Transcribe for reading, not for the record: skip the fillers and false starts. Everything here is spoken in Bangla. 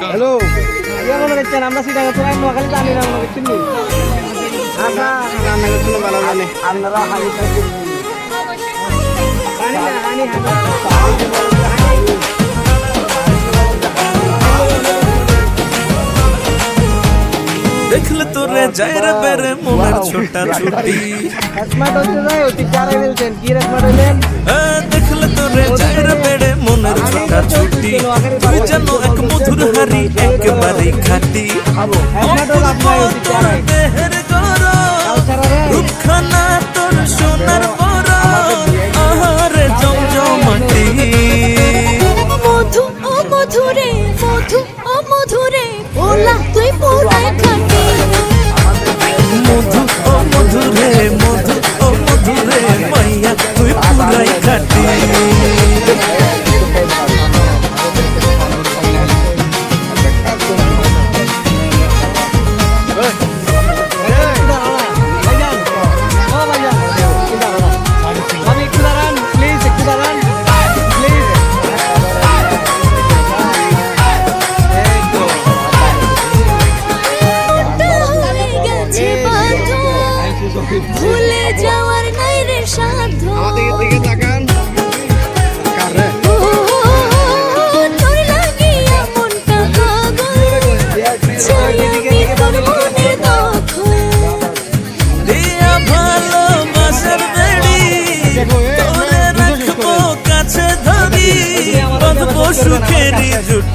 হ্যালো মনে করছেন আমরা সিটাকে তোরাই নোয়াখালী জানি না মনে করছেন আপনারা দেখলে তোরে যায় রে বেরে মনের ছোটা ছুটি দেখলে তোরে যায় রে বেড়ে মনের ছোটা ছুটি তুই যেন এক মধুর হারি একেবারে খাটি দেহের গরম রূপখানা তোর সোনার বড় আহারে জমজমাটি মধু ও মধুরে মধু ও মধুরে ওলা তুই পুরাই খাটি মধু ও মধুরে মধু ও মধুরে মাইয়া তুই পুরাই খাটি ভুলে যাওয়ার নাই রে সাধ্য আমাদের দিকে তাকান তোর লাগিয়া মনটা পাগল ছায়া তোর মনের দখল দিয়া ভালোবাসার বেড়ি তোরে রাখবো কাছে ধরি বাঁধবো সুখেরই জুটি